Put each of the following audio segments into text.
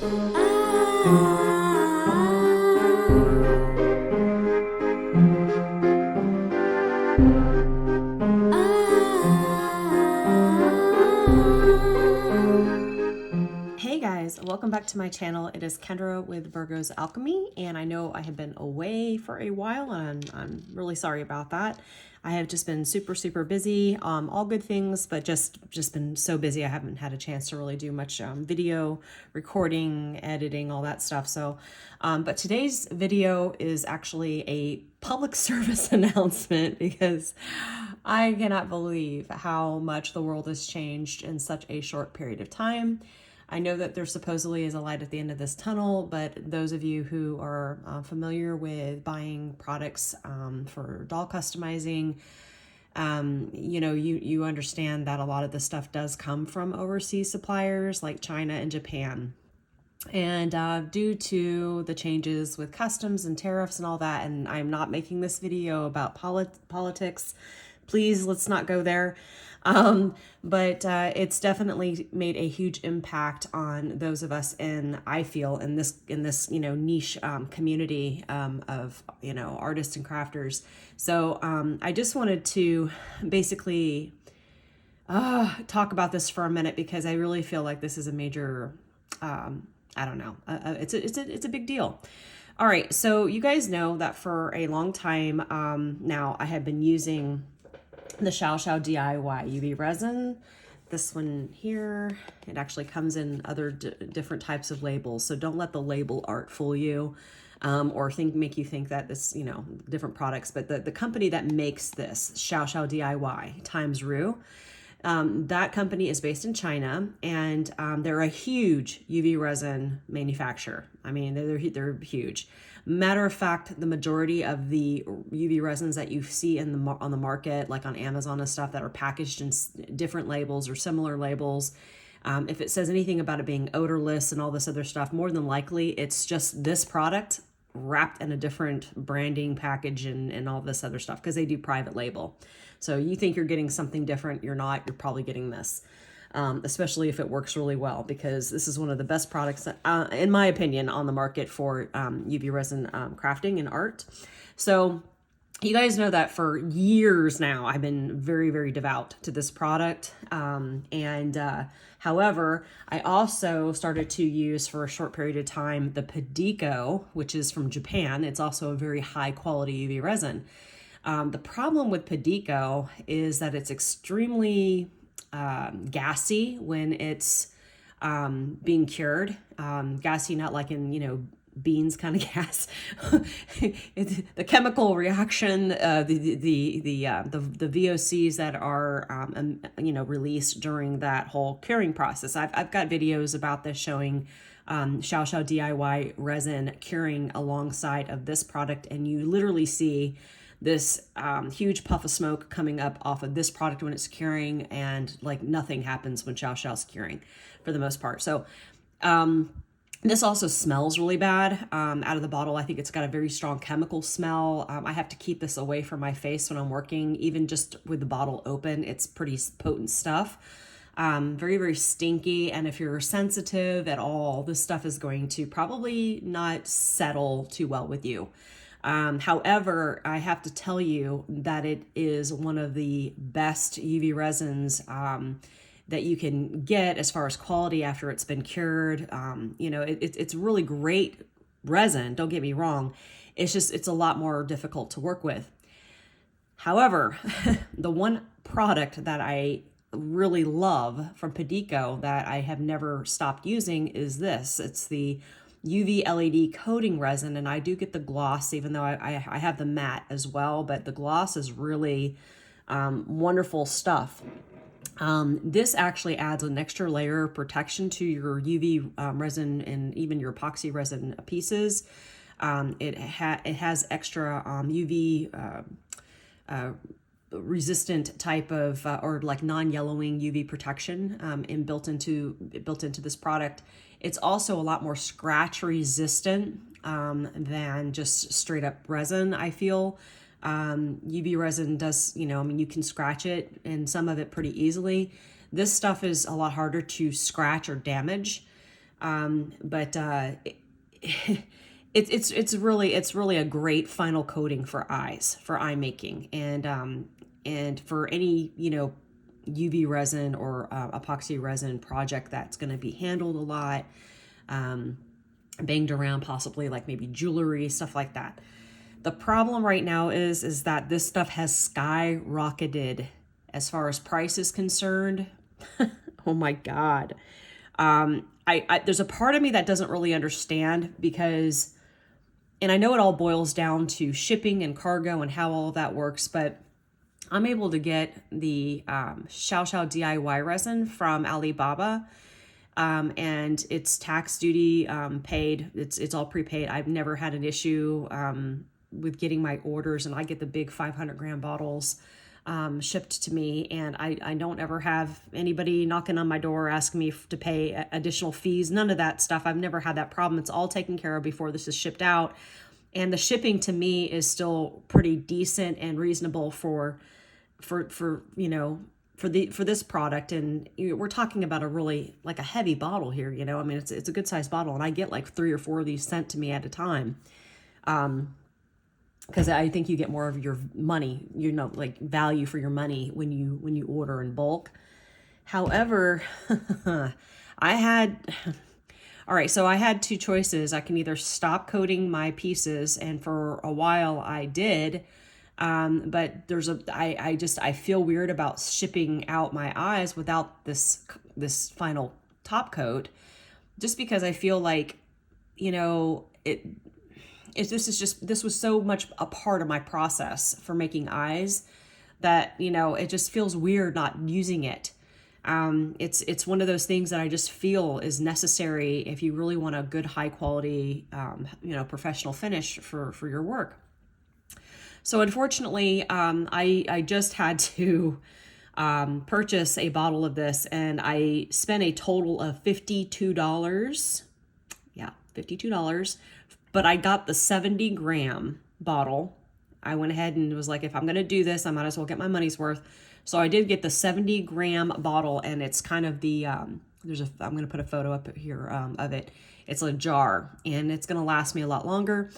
Hey guys, welcome back to my channel. It is Kendra with Virgo's Alchemy, and I know I have been away for a while, and I'm really sorry about that. I have just been super busy, all good things, but just been so busy I haven't had a chance to really do much video recording, editing, all that stuff. So, but today's video is actually a public service announcement because I cannot believe how much the world has changed in such a short period of time. I know that there supposedly is a light at the end of this tunnel, but those of you who are familiar with buying products for doll customizing, you understand that a lot of this stuff does come from overseas suppliers like China and Japan. And due to the changes with customs and tariffs and all that, and I'm not making this video about politics, please let's not go there. But it's definitely made a huge impact on those of us I feel in this niche community of artists and crafters. So I just wanted to basically talk about this for a minute because I really feel like this is a major I don't know. It's a big deal. All right, so you guys know that for a long time now I have been using the Xiamen DIY UV resin. This one here, it actually comes in other different types of labels, so don't let the label art fool you or make you think that this, different products. But the company that makes this, Xiamen DIY Timesrui, that company is based in China, and they're a huge UV resin manufacturer. I mean, they're huge. Matter of fact, the majority of the UV resins that you see on the market, like on Amazon and stuff, that are packaged in different labels or similar labels, if it says anything about it being odorless and all this other stuff, more than likely it's just this product wrapped in a different branding package and all this other stuff, because they do private label. So you think you're getting something different, you're not. You're probably getting this, especially if it works really well, because this is one of the best products, in my opinion, on the market for UV resin crafting and art. So you guys know that for years now, I've been very devout to this product. However, I also started to use for a short period of time the Padico, which is from Japan. It's also a very high quality UV resin. The problem with Padico is that it's extremely gassy when it's being cured. Gassy, not like in, beans kind of gas. The chemical reaction, the VOCs that are released during that whole curing process. I've got videos about this showing Xiamen DIY resin curing alongside of this product, and you literally see this huge puff of smoke coming up off of this product when it's curing, and like nothing happens when Xiao's curing for the most part. So this also smells really bad out of the bottle. I think it's got a very strong chemical smell. I have to keep this away from my face when I'm working, even just with the bottle open. It's pretty potent stuff. Very stinky. And if you're sensitive at all, this stuff is going to probably not settle too well with you. However, I have to tell you that it is one of the best UV resins that you can get as far as quality after it's been cured. It's really great resin, don't get me wrong. It's a lot more difficult to work with. However, the one product that I really love from Padico that I have never stopped using is this. It's the UV LED coating resin, and I do get the gloss, even though I have the matte as well, but the gloss is really wonderful stuff. This actually adds an extra layer of protection to your UV resin and even your epoxy resin pieces. It has extra UV resistant type of or like non-yellowing UV protection built into this product. It's also a lot more scratch resistant than just straight up resin, I feel. UV resin does, you can scratch it and some of it pretty easily. This stuff is a lot harder to scratch or damage. But it's really a great final coating for eyes, for eye making, and for any, you know, UV resin or epoxy resin project that's going to be handled a lot, banged around, possibly like maybe jewelry, stuff like that. The problem right now is that this stuff has skyrocketed as far as price is concerned. Oh my God. There's a part of me that doesn't really understand because, and I know it all boils down to shipping and cargo and how all of that works, but I'm able to get the Xiao DIY resin from Alibaba, and it's tax duty paid. It's all prepaid. I've never had an issue with getting my orders, and I get the big 500 gram bottles shipped to me, and I don't ever have anybody knocking on my door asking me to pay additional fees. None of that stuff. I've never had that problem. It's all taken care of before this is shipped out, and the shipping to me is still pretty decent and reasonable for you know, for this product. And we're talking about a really like a heavy bottle here, you know. I mean, it's a good sized bottle, and I get like 3 or 4 of these sent to me at a time. Because I think you get more of your money, you know, like value for your money when you order in bulk. However, all right, so I had 2 choices. I can either stop coating my pieces, and for a while I did, but I feel weird about shipping out my eyes without this final top coat, just because I feel like, you know, this was so much a part of my process for making eyes that, you know, it just feels weird not using it. It's one of those things that I just feel is necessary if you really want a good, high quality, you know, professional finish for your work. So unfortunately, I just had to purchase a bottle of this, and I spent a total of $52. Yeah, $52. But I got the 70 gram bottle. I went ahead and was like, if I'm going to do this, I might as well get my money's worth. So I did get the 70 gram bottle, and it's kind of the, I'm going to put a photo up here of it. It's a jar, and it's going to last me a lot longer.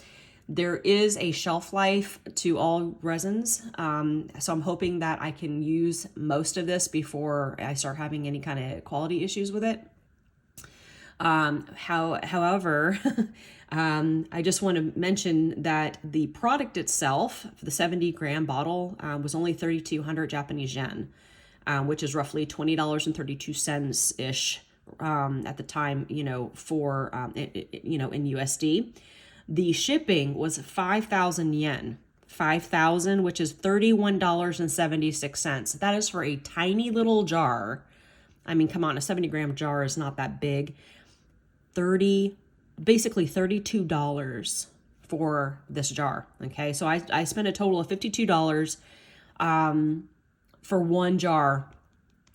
There is a shelf life to all resins. So I'm hoping that I can use most of this before I start having any kind of quality issues with it. However, I just want to mention that the product itself, the 70 gram bottle, was only 3,200 Japanese yen, which is roughly $20.32 ish at the time, you know, for you know, in USD. The shipping was 5,000 yen. 5,000, which is $31.76. That is for a tiny little jar. I mean, come on, a 70 gram jar is not that big. Basically $32 for this jar. Okay, so I spent a total of $52 for one jar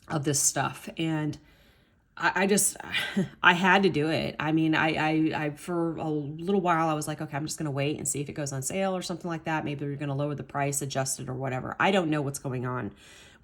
of this stuff, and I had to do it. I mean, I for a little while I was like, okay, I'm just gonna wait and see if it goes on sale or something like that. Maybe they're gonna lower the price, adjust it, or whatever. I don't know what's going on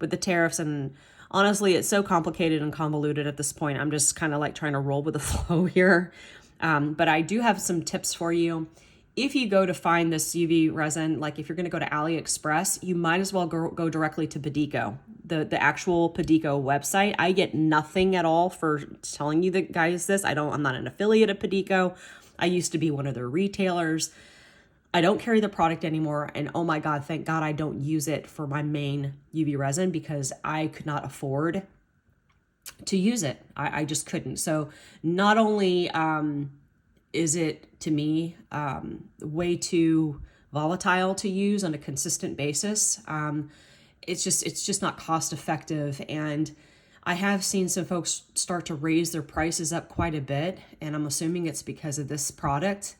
with the tariffs, and honestly, it's so complicated and convoluted at this point. I'm just kind of like trying to roll with the flow here. But I do have some tips for you. If you go to find this UV resin, like if you're going to go to AliExpress, you might as well go directly to Padico, the actual Padico website. I get nothing at all for telling you guys this. I'm not an affiliate of Padico. I used to be one of their retailers. I don't carry the product anymore, and oh my God, thank God I don't use it for my main UV resin because I could not afford to use it. I just couldn't. So not only is it, to me, way too volatile to use on a consistent basis, it's just not cost effective. And I have seen some folks start to raise their prices up quite a bit, and I'm assuming it's because of this product.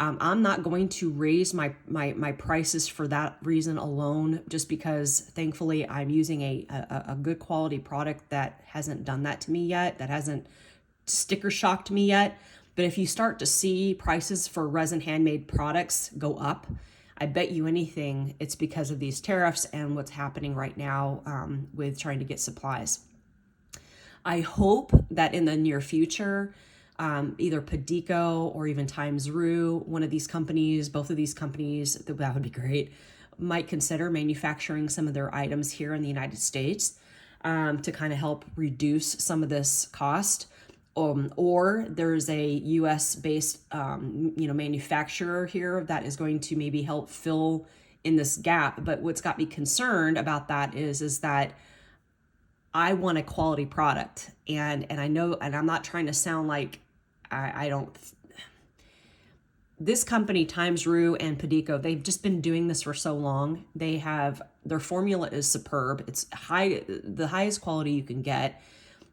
I'm not going to raise my prices for that reason alone, just because thankfully I'm using a good quality product that hasn't done that to me yet, that hasn't sticker shocked me yet. But if you start to see prices for resin handmade products go up, I bet you anything it's because of these tariffs and what's happening right now with trying to get supplies. I hope that in the near future, either Padico or even Timesrui, one of these companies, both of these companies, that would be great, might consider manufacturing some of their items here in the United States to kind of help reduce some of this cost. Or there's a U.S. based, manufacturer here that is going to maybe help fill in this gap. But what's got me concerned about that is that I want a quality product, and I know, and I'm not trying to sound like I don't. This company, Timesrui and Padico, they've just been doing this for so long. Their formula is superb. It's the highest quality you can get.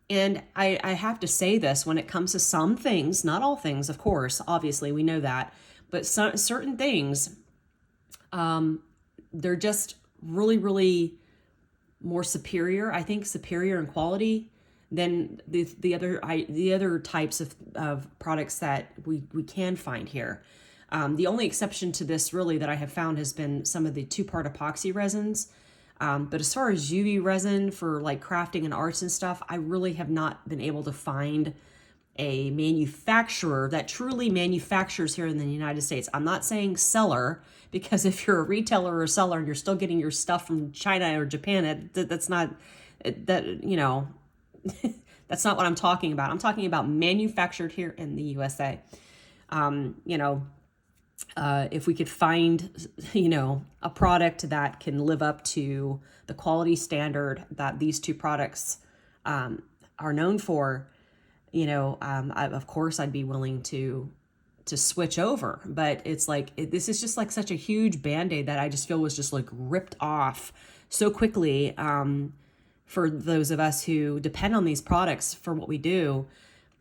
And I have to say this, when it comes to some things, not all things, of course, obviously we know that, but certain things, they're just really, really more superior. I think superior in quality than the other types of products that we can find here. The only exception to this really that I have found has been some of the 2-part epoxy resins. But as far as UV resin for like crafting and arts and stuff, I really have not been able to find a manufacturer that truly manufactures here in the United States. I'm not saying seller, because if you're a retailer or a seller and you're still getting your stuff from China or Japan, that's not that's not what I'm talking about. I'm talking about manufactured here in the USA. If we could find, a product that can live up to the quality standard that these two products are known for, of course I'd be willing to switch over. But it's like, this is just like such a huge Band-Aid that I just feel was just like ripped off so quickly for those of us who depend on these products for what we do.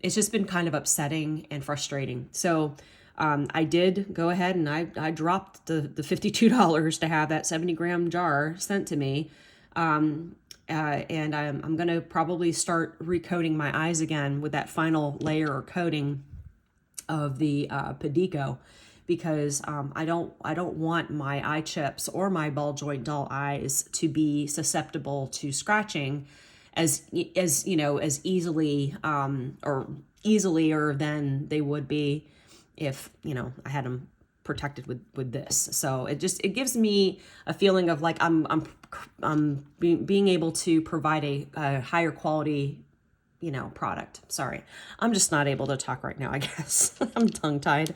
It's just been kind of upsetting and frustrating. So I did go ahead and I dropped the $52 to have that 70-gram jar sent to me. And I'm going to probably start recoating my eyes again with that final layer or coating of the Padico, because I don't want my eye chips or my ball joint dull eyes to be susceptible to scratching as easily or easilier than they would be if I had them protected with this. So it gives me a feeling of like I'm being able to provide a higher quality product. Sorry, I'm just not able to talk right now, I guess. I'm tongue-tied.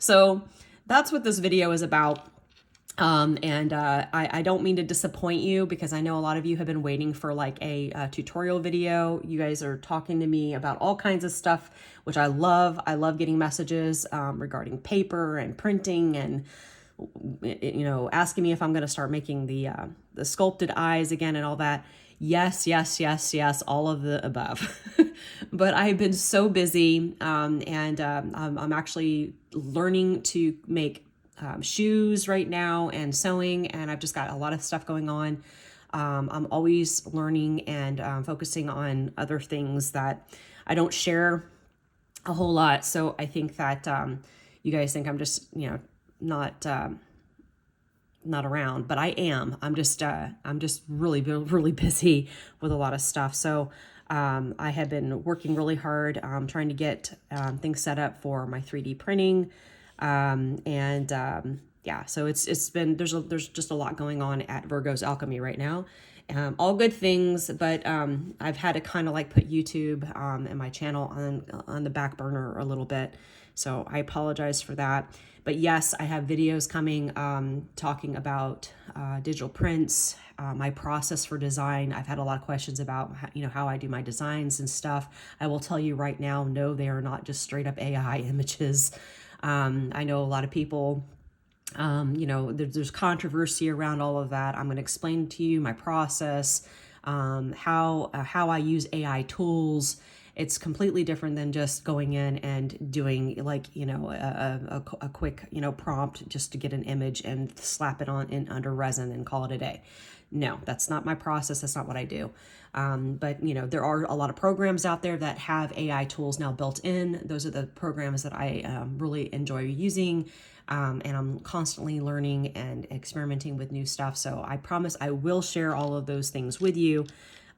So that's what this video is about. I don't mean to disappoint you, because I know a lot of you have been waiting for like a tutorial video. You guys are talking to me about all kinds of stuff, which I love. I love getting messages regarding paper and printing, and asking me if I'm going to start making the sculpted eyes again and all that. Yes, all of the above. But I've been so busy, and I'm actually learning to make shoes right now and sewing, and I've just got a lot of stuff going on. I'm always learning and focusing on other things that I don't share a whole lot. So I think that you guys think I'm just not around, but I am. I'm just really busy with a lot of stuff. So I have been working really hard trying to get things set up for my 3D printing. So it's been, there's just a lot going on at Virgo's Alchemy right now. All good things, but I've had to kind of like put YouTube and my channel on the back burner a little bit. So I apologize for that. But yes, I have videos coming talking about digital prints, my process for design. I've had a lot of questions about how I do my designs and stuff. I will tell you right now, no, they are not just straight up AI images. I know a lot of people, there's controversy around all of that. I'm going to explain to you my process, how I use AI tools. It's completely different than just going in and doing like, a quick, prompt just to get an image and slap it on under resin and call it a day. No, that's not my process. That's not what I do. But there are a lot of programs out there that have AI tools now built in. Those are the programs that I really enjoy using. And I'm constantly learning and experimenting with new stuff. So I promise I will share all of those things with you.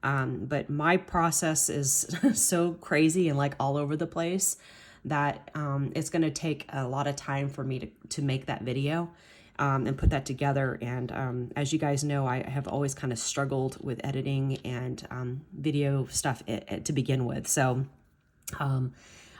But my process is so crazy and like all over the place. that it's going to take a lot of time for me to make that video and put that together. And as you guys know, I have always kind of struggled with editing and video stuff to begin with. So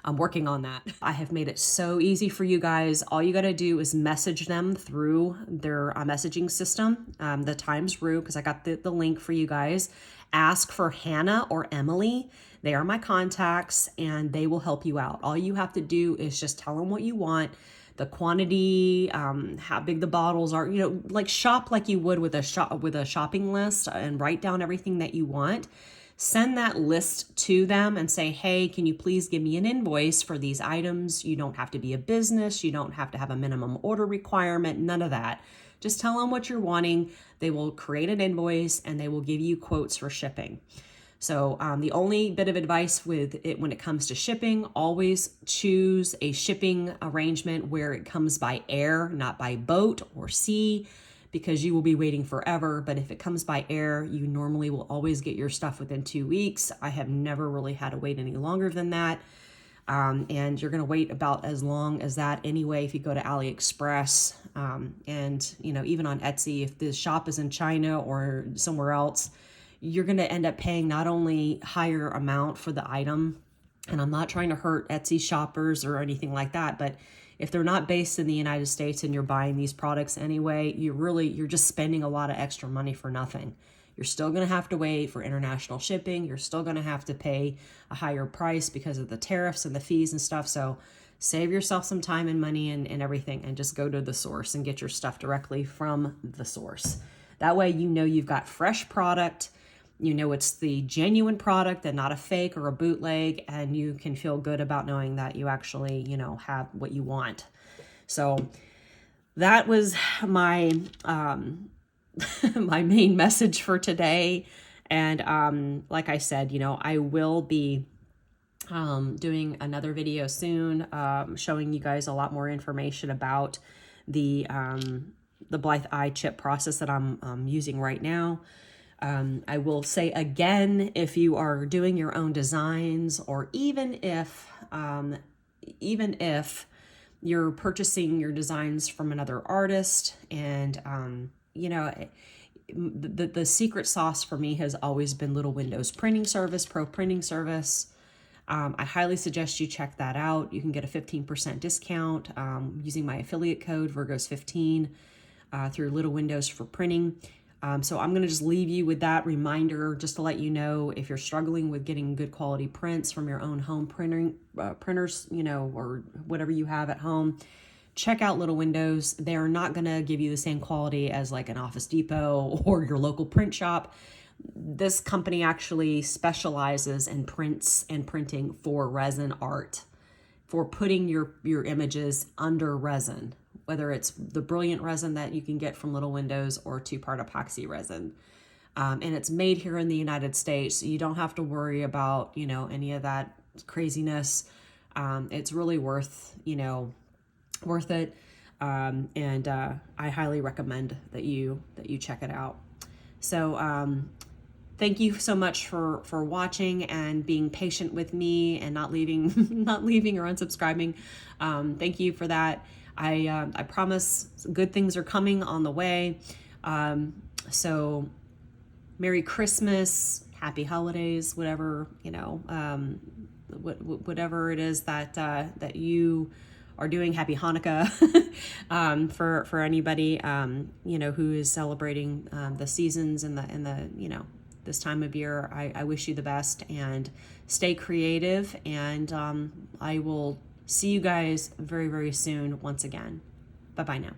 I'm working on that. I have made it so easy for you guys. All you got to do is message them through their messaging system, the Timesrui, because I got the link for you guys. Ask for Hannah or Emily. They are my contacts and they will help you out. All you have to do is just tell them what you want, the quantity, how big the bottles are, you know, like shop like you would with a shopping list and write down everything that you want. Send that list to them and say, hey, can you please give me an invoice for these items? You don't have to be a business. You don't have to have a minimum order requirement, none of that. Just tell them what you're wanting. They will create an invoice and they will give you quotes for shipping. So the only bit of advice with it when it comes to shipping, always choose a shipping arrangement where it comes by air, not by boat or sea, because you will be waiting forever. But if it comes by air, you normally will always get your stuff within 2 weeks. I have never really had to wait any longer than that. And you're gonna wait about as long as that anyway if you go to AliExpress. And you know, even on Etsy, if the shop is in China or somewhere else, you're gonna end up paying not only higher amount for the item, and I'm not trying to hurt Etsy shoppers or anything like that, but if they're not based in the United States and you're buying these products anyway, you're just spending a lot of extra money for nothing. You're still going to have to wait for international shipping. You're still going to have to pay a higher price because of the tariffs and the fees and stuff. So save yourself some time and money and everything, and just go to the source and get your stuff directly from the source. That way, you know you've got fresh product. You know it's the genuine product and not a fake or a bootleg, and you can feel good about knowing that you actually, you know, have what you want. So that was my my main message for today. And like I said, you know, I will be doing another video soon, showing you guys a lot more information about the Blythe eye chip process that I'm using right now. I will say again, if you are doing your own designs, or even if you're purchasing your designs from another artist, and you know, the secret sauce for me has always been Little Windows Printing Service, Pro Printing Service. I highly suggest you check that out. You can get a 15% discount using my affiliate code Virgos15 through Little Windows for Printing. So I'm going to just leave you with that reminder, just to let you know, if you're struggling with getting good quality prints from your own home printers, you know, or whatever you have at home, check out Little Windows. They're not going to give you the same quality as like an Office Depot or your local print shop. This company actually specializes in prints and printing for resin art, for putting your images under resin, whether it's the brilliant resin that you can get from Little Windows or 2-part epoxy resin. And it's made here in the United States, so you don't have to worry about, you know, any of that craziness. It's really worth it. And I highly recommend that you check it out. So thank you so much for watching and being patient with me and not leaving or unsubscribing. Thank you for that. I promise good things are coming on the way. So Merry Christmas, Happy Holidays, whatever, you know, whatever it is that you are doing. Happy Hanukkah for anybody, you know, who is celebrating the seasons and the you know, this time of year. I wish you the best, and stay creative, and I will see you guys very, very soon once again. Bye-bye now.